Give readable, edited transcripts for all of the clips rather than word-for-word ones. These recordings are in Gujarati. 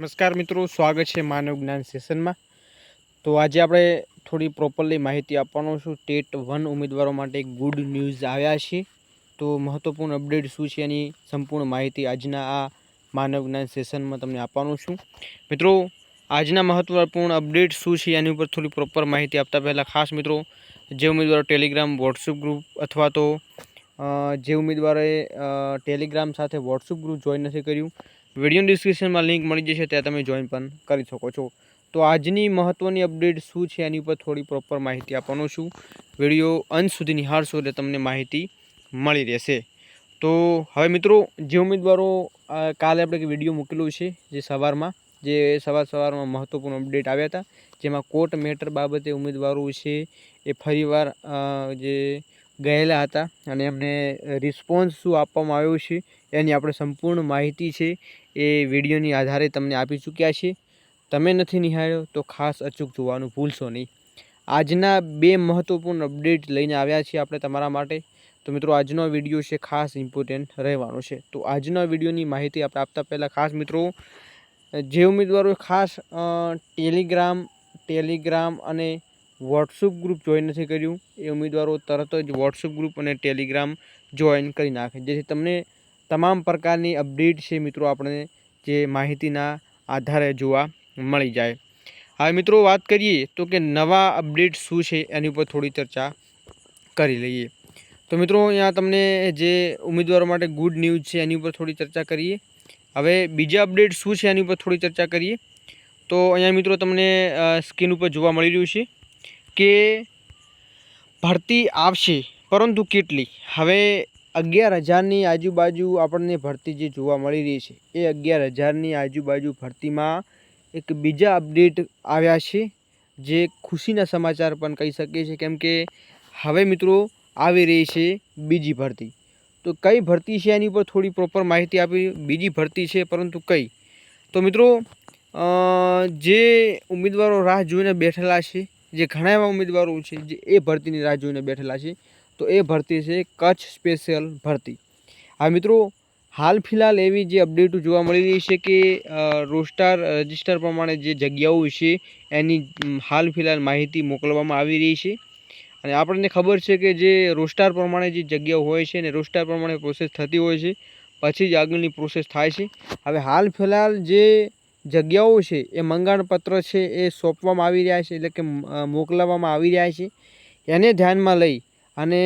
નમસ્કાર મિત્રો, સ્વાગત છે માનવ જ્ઞાન સેશનમાં। તો આજે આપણે થોડી પ્રોપરલી માહિતી આપવાનો છું। ટેટ 1 ઉમેદવારો માટે ગુડ ન્યૂઝ આવ્યા છે। તો મહત્વપૂર્ણ અપડેટ શું છે એની સંપૂર્ણ માહિતી આજના આ માનવ જ્ઞાન સેશનમાં તમને આપવાનો છું। મિત્રો, આજના મહત્વપૂર્ણ અપડેટ શું છે એની ઉપર થોડી પ્રોપર માહિતી આપતા પહેલાં ખાસ મિત્રો, જે ઉમેદવારો ટેલિગ્રામ વોટ્સઅપ ગ્રુપ અથવા તો જે ઉમેદવારોએ ટેલિગ્રામ સાથે વોટ્સઅપ ગ્રુપ જોઈન નથી કર્યું, વિડીયો ડિસ્ક્રિપ્શનમાં લિંક મળી જશે, ત્યાં તમે જોઈન પણ કરી શકો છો। તો આજની મહત્ત્વની અપડેટ શું છે એની ઉપર થોડી પ્રોપર માહિતી આપવાનો છું। વિડીયો અંત સુધી નિહાળશો એટલે તમને માહિતી મળી રહેશે। તો હવે મિત્રો, જે ઉમેદવારો કાલે આપણે વિડીયો મૂકેલું છે, જે સવારમાં સવારમાં મહત્ત્વપૂર્ણ અપડેટ આવ્યા હતા, જેમાં કોર્ટ મેટર બાબતે ઉમેદવારો છે એ ફરીવાર જે ગયેલા હતા અને એમને રિસ્પોન્સ શું આપવામાં આવ્યો છે એની આપણે સંપૂર્ણ માહિતી છે એ વિડીયોની આધારે તમને આપી ચૂક્યા છે। તમે નથી નિહાળ્યો તો ખાસ અચૂક જોવાનું ભૂલશો નહીં। આજના બે મહત્ત્વપૂર્ણ અપડેટ લઈને આવ્યા છીએ આપણે તમારા માટે। તો મિત્રો, આજનો વિડીયો છે ખાસ ઇમ્પોર્ટન્ટ રહેવાનો છે। તો આજના વિડીયોની માહિતી આપણે આપતા પહેલાં ખાસ મિત્રો, જે ઉમેદવારો ખાસ ટેલિગ્રામ અને વોટ્સઅપ ગ્રુપ જોઈન નથી કર્યું, એ ઉમેદવારો તરત જ વોટ્સઅપ ગ્રુપ અને ટેલિગ્રામ જોઈન કરી નાખે, જેથી તમને તમામ પ્રકારની અપડેટ છે મિત્રો આપણે જે માહિતીના આધારે જોવા મળી જાય। હવે મિત્રો, વાત કરીએ તો કે નવા અપડેટ શું છે એની ઉપર થોડી ચર્ચા કરી લઈએ। તો મિત્રો, અહીંયા તમને જે ઉમેદવારો માટે ગુડ ન્યૂઝ છે એની ઉપર થોડી ચર્ચા કરીએ। હવે બીજા અપડેટ શું છે એની ઉપર થોડી ચર્ચા કરીએ। તો અહીંયા મિત્રો તમને સ્ક્રીન ઉપર જોવા મળી રહ્યું છે કે ભરતી આવશે, પરંતુ કેટલી? હવે 11,000ની આજુબાજુ આપણને ભરતી જે જોવા મળી રહી છે, એ 11,000ની આજુબાજુ ભરતીમાં એક બીજા અપડેટ આવ્યા છે, જે ખુશીના સમાચાર પણ કહી શકીએ છીએ, કેમ કે હવે મિત્રો આવી રહી છે બીજી ભરતી। તો કઈ ભરતી છે એની ઉપર થોડી પ્રોપર માહિતી આપી। બીજી ભરતી છે, પરંતુ કઈ? તો મિત્રો, જે ઉમેદવારો રાહ જોઈને બેઠેલા છે, જે ઘણા એવા ઉમેદવારો છે જે એ ભરતીની રાહ જોઈને બેઠેલા છે, તો એ ભરતી છે કચ્છ સ્પેશિયલ ભરતી। હા મિત્રો, હાલ ફિલહાલ એવી જે અપડેટો જોવા મળી રહી છે કે રોસ્ટર રજિસ્ટર પ્રમાણે જે જગ્યાઓ છે એની હાલ ફિલહાલ માહિતી મોકલવામાં આવી રહી છે। અને આપણને ખબર છે કે જે રોસ્ટર પ્રમાણે જે જગ્યાઓ હોય છે ને રોસ્ટર પ્રમાણે પ્રોસેસ થતી હોય છે, પછી જ આગળની પ્રોસેસ થાય છે। હવે હાલ ફિલહાલ જે જગ્યાઓ છે એ મંગાણપત્ર છે એ સોંપવામાં આવી રહ્યા છે, એટલે કે મોકલવામાં આવી રહ્યા છે। એને ધ્યાનમાં લઈ અને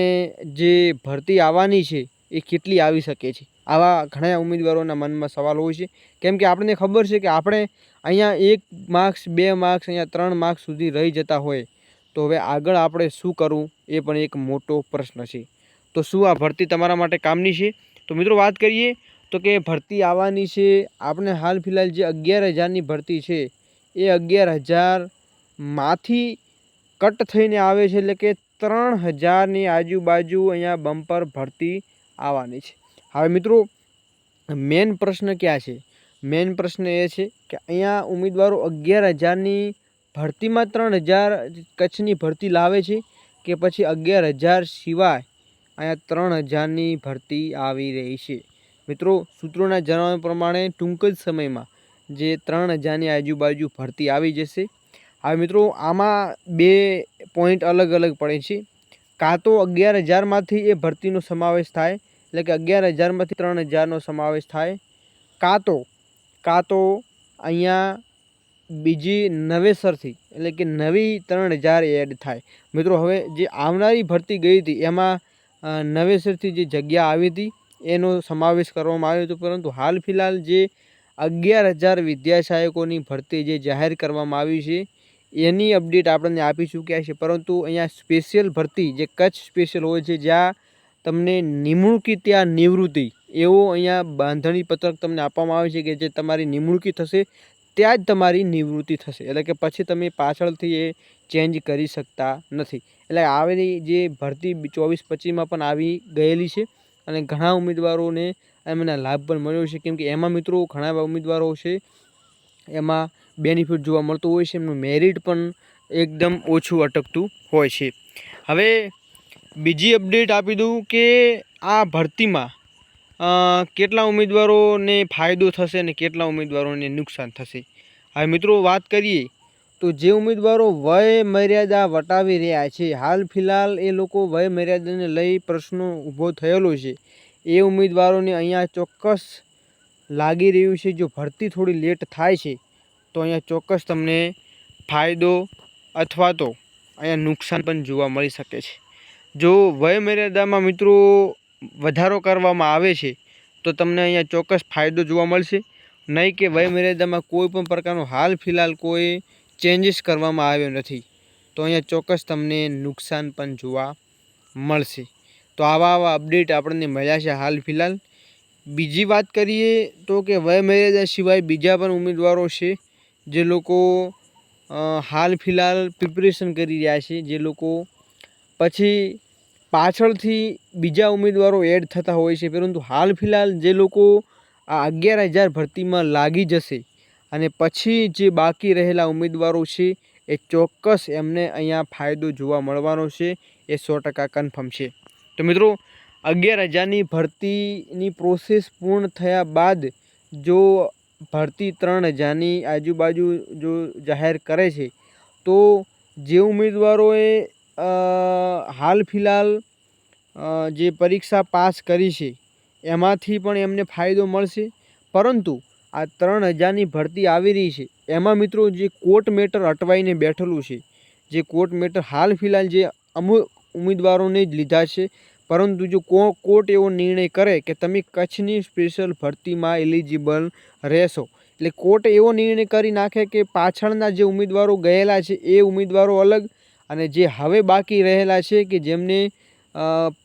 જે ભરતી આવવાની છે એ કેટલી આવી શકે છે, આવા ઘણા ઉમેદવારોના મનમાં સવાલ હોય છે। કેમ કે આપણને ખબર છે કે આપણે અહીંયા 1 માર્ક્સ 2 માર્ક્સ અહીંયા 3 માર્ક્સ સુધી રહી જતા હોય, તો હવે આગળ આપણે શું કરવું એ પણ એક મોટો પ્રશ્ન છે। તો શું આ ભરતી તમારા માટે કામની છે? તો મિત્રો, વાત કરીએ તો કે ભરતી આવવાની છે। આપણે હાલ ફિલહાલ જે 11,000ની ભરતી છે એ 11,000માંથી કટ થઈને આવે છે, એટલે કે 3,000ની આજુબાજુ અહીંયા બમ્પર ભરતી આવવાની છે। હવે મિત્રો, મેન પ્રશ્ન ક્યાં છે? મેન પ્રશ્ન એ છે કે અહીંયા ઉમેદવારો 11,000ની ભરતીમાં 3,000 કચ્છની ભરતી લાવે છે, કે પછી 11,000 સિવાય અહીંયા 3,000ની ભરતી આવી રહી છે? મિત્રો, સૂત્રોના જણાવ્યા પ્રમાણે ટૂંક જ સમયમાં જે 3,000ની આજુબાજુ ભરતી આવી જશે। હવે મિત્રો, આમાં બે પોઈન્ટ અલગ અલગ પડે છે। કાં તો 11,000માંથી એ ભરતીનો સમાવેશ થાય, એટલે કે 11,000માંથી 3,000નો સમાવેશ થાય, કાં તો અહીંયા બીજી નવેસરથી, એટલે કે નવી 3,000 એડ થાય। મિત્રો, હવે જે આવનારી ભરતી ગઈ હતી એમાં નવેસરથી જે જગ્યા આવી હતી એનો સમાવેશ કરવામાં આવ્યો હતો, પરંતુ હાલ ફિલહાલ જે 11,000 વિદ્યાસહાયકોની ભરતી જે જાહેર કરવામાં આવી છે એની અપડેટ આપણને આપી ચૂક્યા છે। પરંતુ અહીંયા સ્પેશિયલ ભરતી જે કચ્છ સ્પેશિયલ હોય છે, જ્યાં તમને નિમણૂકી ત્યાં નિવૃત્તિ એવો અહીંયા બાંધણી પત્રક તમને આપવામાં આવે છે કે જે તમારી નિમણૂકી થશે ત્યાં જ તમારી નિવૃત્તિ થશે, એટલે કે પછી તમે પાછળથી એ ચેન્જ કરી શકતા નથી। એટલે આવેલી જે ભરતી 24-25માં પણ આવી ગયેલી છે અને ઘણા ઉમેદવારોને એમના લાભ પણ મળ્યો છે, કેમ કે એમાં મિત્રો ઘણા એવા ઉમેદવારો છે એમાં બેનિફિટ જોવા મળતું હોય છે, એમનું મેરિટ પણ એકદમ ઓછું અટકતું હોય છે। હવે બીજી અપડેટ આપી દઉં કે આ ભરતીમાં કેટલા ઉમેદવારોને ફાયદો થશે અને કેટલા ઉમેદવારોને નુકસાન થશે. હવે મિત્રો વાત કરીએ તો જે ઉમેદવારો વય મર્યાદા વટાવી રહ્યા છે, હાલ ફિલહાલ એ લોકો વય મર્યાદાને લઈ પ્રશ્નો ઊભો થયેલો છે, એ ઉમેદવારોને અહીંયા ચોક્કસ લાગી રહ્યું છે જો ભરતી થોડી લેટ થાય છે તો અહીંયા ચોક્કસ તમને ફાયદો અથવા તો અહીંયા નુકસાન પણ જોવા મળી શકે છે. જો વય મર્યાદામાં મિત્રો વધારો કરવામાં આવે છે તો તમને અહીંયા ચોક્કસ ફાયદો જોવા મળશે, નહીં કે વય મર્યાદામાં કોઈ પણ પ્રકારનો હાલ ફિલહાલ કોઈ ચેન્જીસ કરવામાં આવ્યો નથી તો અહીંયા ચોક્કસ તમને નુકસાન પણ જોવા મળશે. તો આવા અપડેટ આપણને મળ્યા છે હાલ ફિલહાલ. બીજી વાત કરીએ તો કે વય મર્યાદા સિવાય બીજા પણ ઉમેદવારો છે જે લોકો હાલ ફિલહાલ પ્રિપરેશન કરી રહ્યા છે, જે લોકો પછી પાછળથી બીજા ઉમેદવારો એડ થતા હોય છે, પરંતુ હાલ ફિલહાલ જે લોકો આ 11,000 ભરતીમાં લાગી જશે અને પછી જે બાકી રહેલા ઉમેદવારો છે એ ચોક્કસ એમને અહીંયા ફાયદો જોવા મળવાનો છે, એ 100% કન્ફર્મ છે. તો મિત્રો 11,000ની ભરતીની પ્રોસેસ પૂર્ણ થયા બાદ જો ભરતી 3,000ની આજુબાજુ જો જાહેર કરે છે તો જે ઉમેદવારોએ હાલ ફિલહાલ જે પરીક્ષા પાસ કરી છે એમાંથી પણ એમને ફાયદો મળશે, પરંતુ આ 3,000ની ભરતી આવી રહી છે એમાં મિત્રો જે કોર્ટ મેટર અટવાઈને બેઠેલું છે, જે કોર્ટ મેટર હાલ ફિલહાલ જે અમુક ઉમેદવારોને જ લીધા છે, પરંતુ જો કોર્ટ એવો નિર્ણય કરે કે તમે કચ્છની સ્પેશિયલ ભરતીમાં એલિજિબલ રહેશો, એટલે કોર્ટ એવો નિર્ણય કરી નાખે કે પાછળના જે ઉમેદવારો ગયેલા છે એ ઉમેદવારો અલગ અને જે હવે બાકી રહેલા છે કે જેમને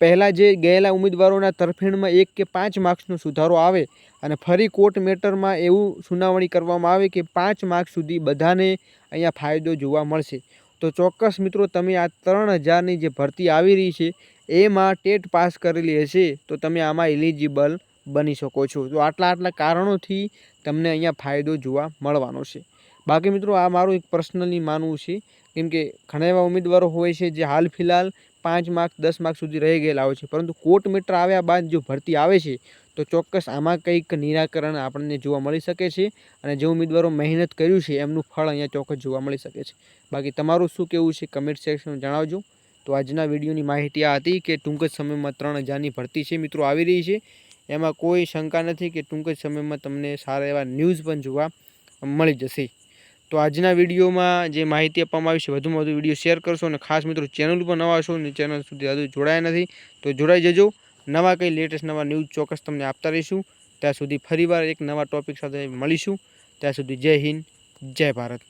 પહેલાં જે ગયેલા ઉમેદવારોના તરફેણમાં 1 કે 5 માર્ક્સનો સુધારો આવે અને ફરી કોર્ટ મેટરમાં એવું સુનાવણી કરવામાં આવે કે 5 માર્ક્સ સુધી બધાને અહીંયા ફાયદો જોવા મળશે. તો ચોક્કસ મિત્રો તમે આ 3,000ની જે ભરતી આવી રહી છે એમાં ટેટ પાસ કરેલી હશે તો તમે આમાં એલિજિબલ બની શકો છો. તો આટલા કારણોથી તમને અહીંયા ફાયદો જોવા મળવાનો છે. બાકી મિત્રો આ મારું એક પર્સનલી માનવું છે, કેમ કે ઘણા એવા ઉમેદવારો હોય છે જે હાલ ફિલહાલ 5 માર્ક્સ 10 માર્ક્સ સુધી રહી ગયેલા હોય છે, પરંતુ કોર્ટ મેટર આવ્યા બાદ જો ભરતી આવે છે તો ચોક્કસ આમાં કંઈક નિરાકરણ આપણને જોવા મળી શકે છે અને જે ઉમેદવારો મહેનત કર્યું છે એમનું ફળ અહીંયા ચોક્કસ જોવા મળી શકે છે. બાકી તમારું શું કહેવું છે કમેન્ટ સેક્શનમાં જણાવજો. તો આજના વિડીયોની માહિતી આ હતી કે ટૂંક જ સમયમાં 3,000ની ભરતી છે મિત્રો આવી રહી છે, એમાં કોઈ શંકા નથી કે ટૂંક જ સમયમાં તમને સારા એવા ન્યૂઝ પણ જોવા મળી જશે. તો આજના વિડીયોમાં જે માહિતી આપવામાં આવી છે વધુમાં વધુ વિડીયો શેર કરશો અને ખાસ મિત્રો ચેનલ પર નવા છો અને ચેનલ સુધી હજુ જોડાયા નથી તો જોડાઈ જજો. નવા કંઈ લેટેસ્ટ નવા ન્યૂઝ ચોક્કસ તમને આપતા રહીશું. ત્યાં સુધી ફરીવાર એક નવા ટોપિક સાથે મળીશું. ત્યાં સુધી જય હિન્દ, જય ભારત.